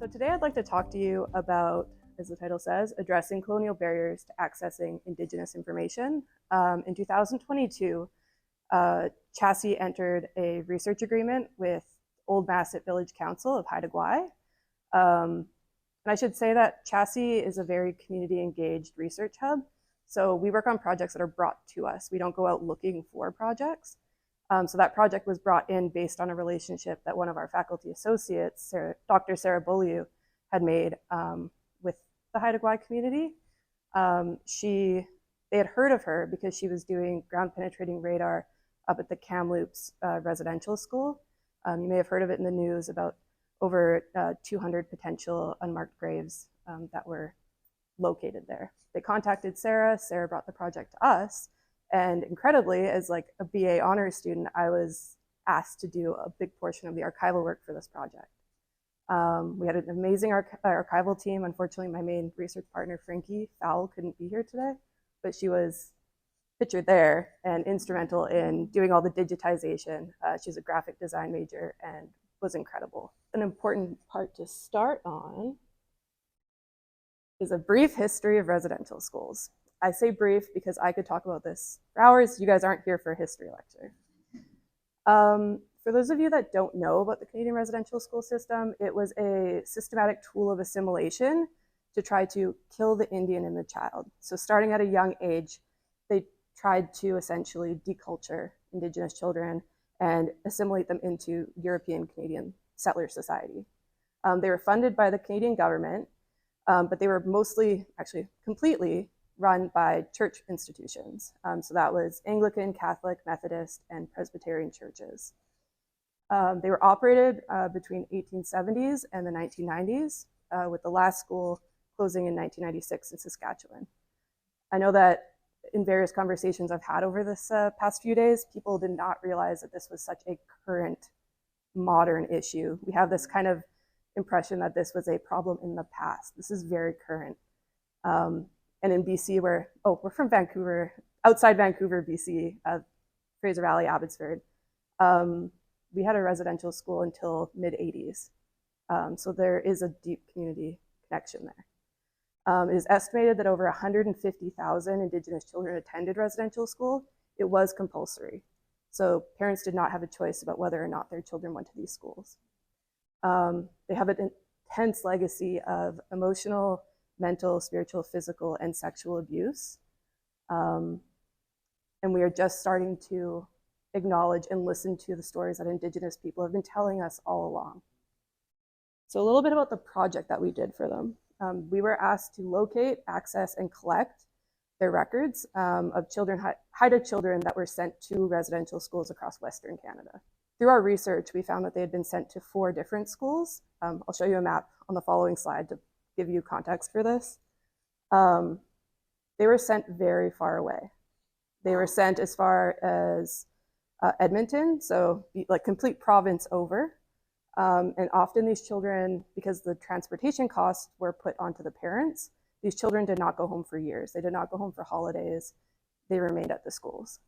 So today I'd like to talk to you about, as the title says, addressing colonial barriers to accessing Indigenous information. In 2022, CHASI entered a research agreement with Old Masset Village Council of Haida Gwaii. And I should say that CHASI is a very community engaged research hub. So we work on projects that are brought to us. We don't go out looking for projects. So that project was brought in based on a relationship that one of our faculty associates, Dr. Sarah Beaulieu, had made with the Haida Gwaii community. They had heard of her because she was doing ground penetrating radar up at the Kamloops residential school. You may have heard of it in the news about over 200 potential unmarked graves that were located there. They contacted Sarah. Sarah brought the project to us. And incredibly, as like a BA honors student, I was asked to do a big portion of the archival work for this project. We had an amazing archival team. Unfortunately, my main research partner, Frankie Fowle, couldn't be here today, but she was pictured there and instrumental in doing all the digitization. She's a graphic design major and was incredible. An important part to start on is a brief history of residential schools. I say brief because I could talk about this for hours. You guys aren't here for a history lecture. For those of you that don't know about the Canadian residential school system, it was a systematic tool of assimilation to try to kill the Indian in the child. So starting at a young age, they tried to essentially deculture Indigenous children and assimilate them into European Canadian settler society. They were funded by the Canadian government, but they were mostly, actually completely, run by church institutions. So that was Anglican, Catholic, Methodist, and Presbyterian churches. They were operated between 1870s and the 1990s, with the last school closing in 1996 in Saskatchewan. I know that in various conversations I've had over this past few days, people did not realize that this was such a current, modern issue. We have this kind of impression that this was a problem in the past. This is very current. And in BC, we're from Vancouver, outside Vancouver, BC, Fraser Valley, Abbotsford. We had a residential school until mid-80s. So there is a deep community connection there. It is estimated that over 150,000 Indigenous children attended residential school. It was compulsory. So parents did not have a choice about whether or not their children went to these schools. They have an intense legacy of emotional, mental, spiritual, physical, and sexual abuse. And we are just starting to acknowledge and listen to the stories that Indigenous people have been telling us all along. So a little bit about the project that we did for them. We were asked to locate, access, and collect their records of Haida children that were sent to residential schools across Western Canada. Through our research, we found that they had been sent to 4 different schools. I'll show you a map on the following slide to give you context for this. They were sent very far away. They were sent as far as Edmonton, so like complete province over. And often these children, because the transportation costs were put onto the parents, these children did not go home for years. They did not go home for holidays. They remained at the schools.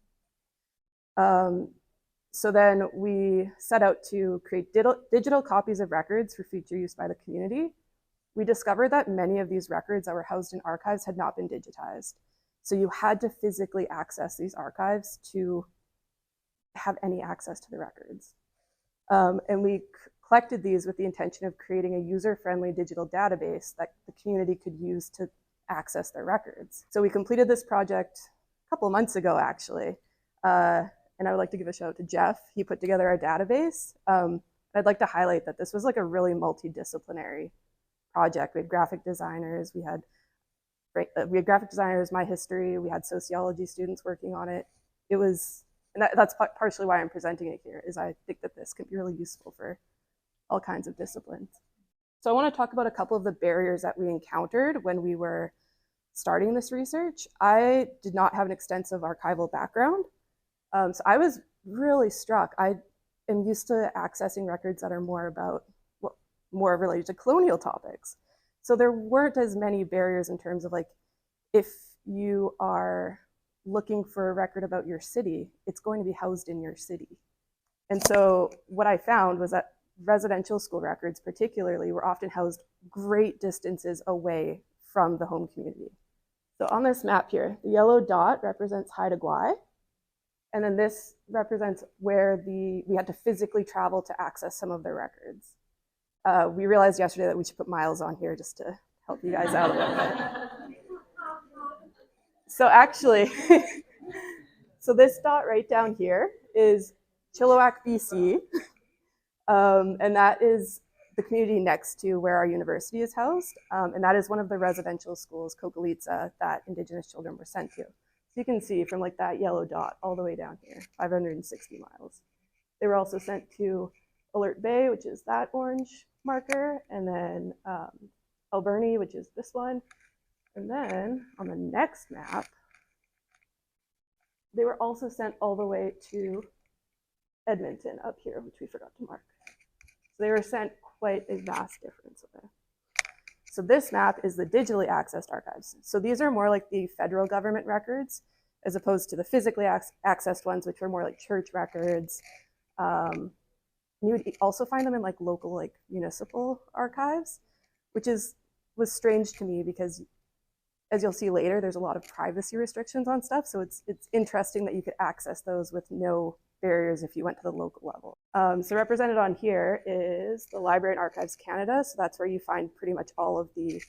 So then we set out to create digital copies of records for future use by the community. We discovered that many of these records that were housed in archives had not been digitized. So you had to physically access these archives to have any access to the records. And we collected these with the intention of creating a user-friendly digital database that the community could use to access their records. So we completed this project a couple of months ago, actually. And I would like to give a shout out to Jeff. He put together our database. I'd like to highlight that this was like a really multidisciplinary project. We had graphic designers, we had graphic designers, my history, we had sociology students working on it. It was, and that's partially why I'm presenting it here, is I think that this can be really useful for all kinds of disciplines. So I want to talk about a couple of the barriers that we encountered when we were starting this research. I did not have an extensive archival background, so I was really struck. I am used to accessing records that are more related to colonial topics. So there weren't as many barriers in terms of like, if you are looking for a record about your city, it's going to be housed in your city. And so what I found was that residential school records particularly were often housed great distances away from the home community. So on this map here, the yellow dot represents Haida Gwaii, and then this represents where we had to physically travel to access some of their records. We realized yesterday that we should put miles on here just to help you guys out a little bit. So actually, so this dot right down here is Chilliwack, BC, and that is the community next to where our university is housed, and that is one of the residential schools, Kokalitsa, that Indigenous children were sent to. So you can see from like that yellow dot all the way down here, 560 miles. They were also sent to Alert Bay, which is that orange marker, and then Alberni, which is this one. And then on the next map, they were also sent all the way to Edmonton up here, which we forgot to mark. So they were sent quite a vast difference away. So this map is the digitally accessed archives. So these are more like the federal government records, as opposed to the physically accessed ones, which are more like church records. You would also find them in like local, like municipal archives, which was strange to me because, as you'll see later, there's a lot of privacy restrictions on stuff. So it's interesting that you could access those with no barriers if you went to the local level. So represented on here is the Library and Archives Canada. So that's where you find pretty much all of the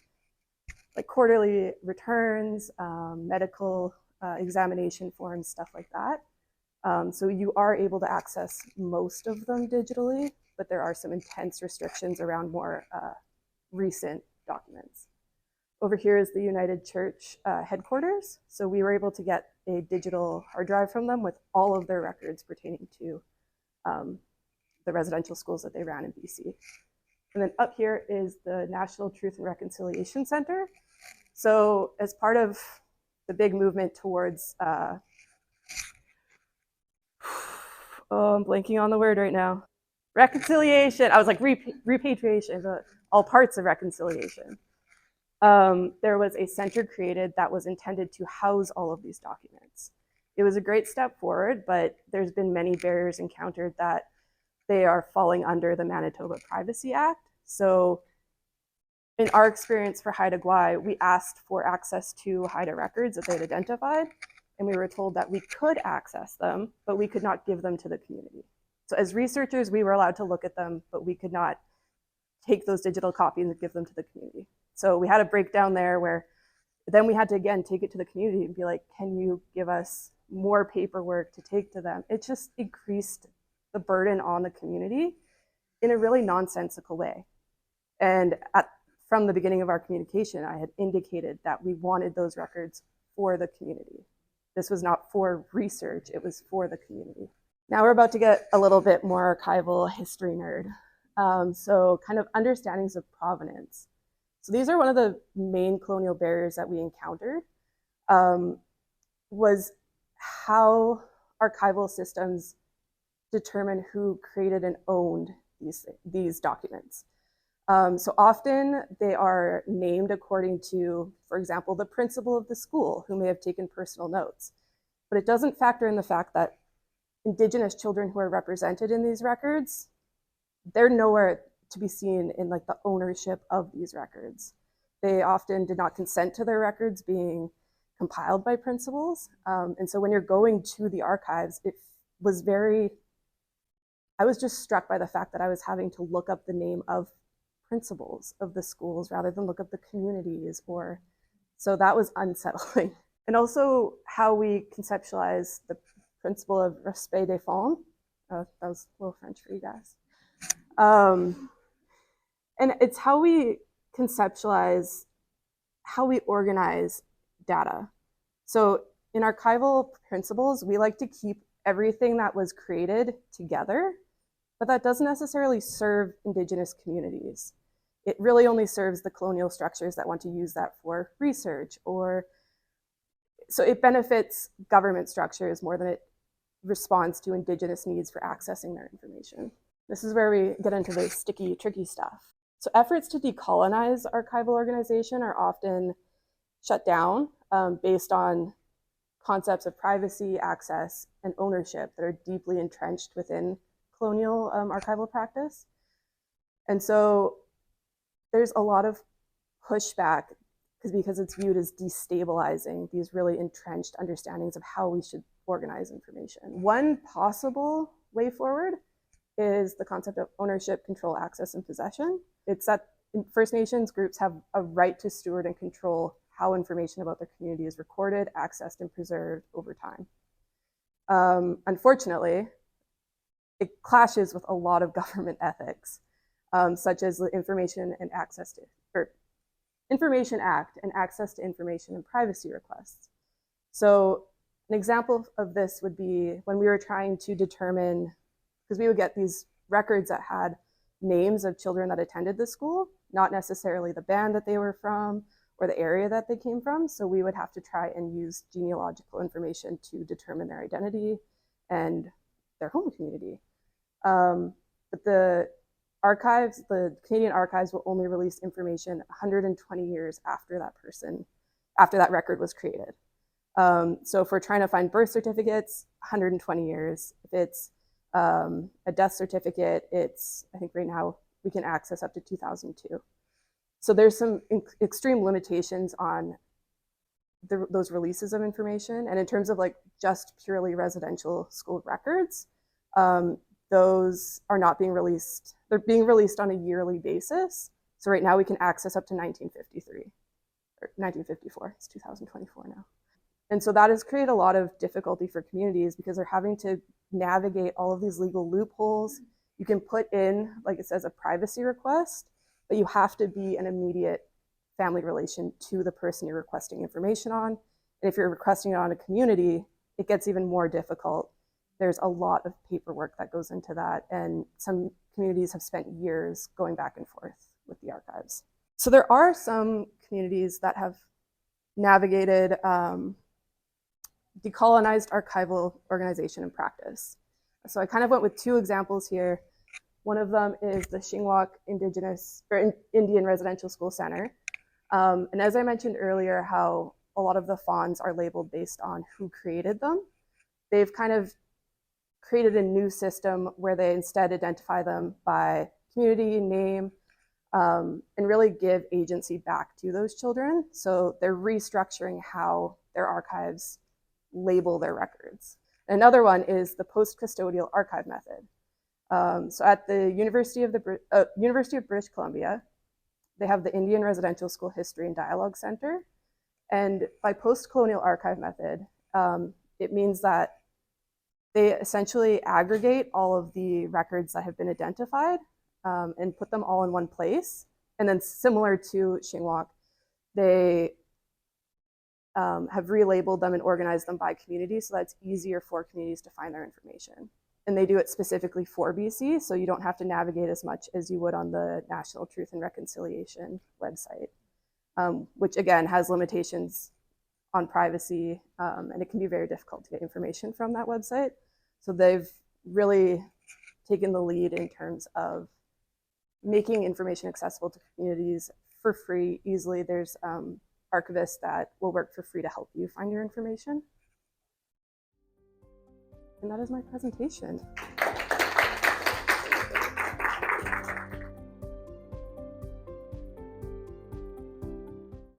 like quarterly returns, medical examination forms, stuff like that. So you are able to access most of them digitally, but there are some intense restrictions around more recent documents. Over here is the United Church headquarters. So we were able to get a digital hard drive from them with all of their records pertaining to the residential schools that they ran in BC. And then up here is the National Truth and Reconciliation Center. So as part of the big movement towards, oh, I'm blanking on the word right now. Reconciliation. I was like repatriation, all parts of reconciliation. There was a center created that was intended to house all of these documents. It was a great step forward, but there's been many barriers encountered that they are falling under the Manitoba Privacy Act. So in our experience for Haida Gwaii, we asked for access to Haida records that they'd identified, and we were told that we could access them, but we could not give them to the community. So as researchers, we were allowed to look at them, but we could not take those digital copies and give them to the community. So we had a breakdown there where then we had to, again, take it to the community and be like, can you give us more paperwork to take to them? It just increased the burden on the community in a really nonsensical way. And from the beginning of our communication, I had indicated that we wanted those records for the community. This was not for research, it was for the community. Now we're about to get a little bit more archival history nerd. So kind of understandings of provenance. So these are one of the main colonial barriers that we encountered, was how archival systems determine who created and owned these documents. So often they are named according to, for example, the principal of the school who may have taken personal notes. But it doesn't factor in the fact that Indigenous children who are represented in these records, they're nowhere to be seen in like the ownership of these records. They often did not consent to their records being compiled by principals. And so when you're going to the archives, it was I was just struck by the fact that I was having to look up the name of principals of the schools rather than look up the communities, so that was unsettling. And also how we conceptualize the principle of respect des femmes. That was a little French for you guys. And it's how we conceptualize, how we organize data. So in archival principles, we like to keep everything that was created together, but that doesn't necessarily serve Indigenous communities. It really only serves the colonial structures that want to use that for research, so it benefits government structures more than it responds to Indigenous needs for accessing their information. This is where we get into the sticky, tricky stuff. So efforts to decolonize archival organization are often shut down based on concepts of privacy, access, and ownership that are deeply entrenched within colonial archival practice. And so there's a lot of pushback because it's viewed as destabilizing these really entrenched understandings of how we should organize information. One possible way forward is the concept of ownership, control, access, and possession. It's that First Nations groups have a right to steward and control how information about their community is recorded, accessed, and preserved over time. Unfortunately, it clashes with a lot of government ethics, such as the Information Act and access to information and privacy requests. So an example of this would be when we were trying to determine, because we would get these records that had names of children that attended the school, not necessarily the band that they were from or the area that they came from. So we would have to try and use genealogical information to determine their identity and their home community. But the archives, the Canadian archives, will only release information 120 years after that record was created. So if we're trying to find birth certificates, 120 years. If it's a death certificate, I think right now we can access up to 2002. So there's some extreme limitations on those releases of information. And in terms of like just purely residential school records, those are not being released. They're being released on a yearly basis. So right now we can access up to 1953 or 1954. It's 2024 now. And so that has created a lot of difficulty for communities because they're having to navigate all of these legal loopholes. You can put in, like it says, a privacy request, but you have to be an immediate family relation to the person you're requesting information on. And if you're requesting it on a community, it gets even more difficult. There's a lot of paperwork that goes into that. And some communities have spent years going back and forth with the archives. So there are some communities that have navigated decolonized archival organization and practice. So I kind of went with two examples here. One of them is the Shingwak Indian Residential School Center. And as I mentioned earlier, how a lot of the fonds are labeled based on who created them. They've kind of created a new system where they instead identify them by community, name, and really give agency back to those children. So they're restructuring how their archives label their records. Another one is the post-custodial archive method. So at the University of British Columbia, they have the Indian Residential School History and Dialogue Center. And by post-colonial archive method, it means that they essentially aggregate all of the records that have been identified and put them all in one place. And then similar to Shingwak, they have relabeled them and organized them by community, so that's easier for communities to find their information. And they do it specifically for BC, so you don't have to navigate as much as you would on the National Truth and Reconciliation website, which again has limitations on privacy, and it can be very difficult to get information from that website. So they've really taken the lead in terms of making information accessible to communities for free, easily. There's archivists that will work for free to help you find your information. And that is my presentation.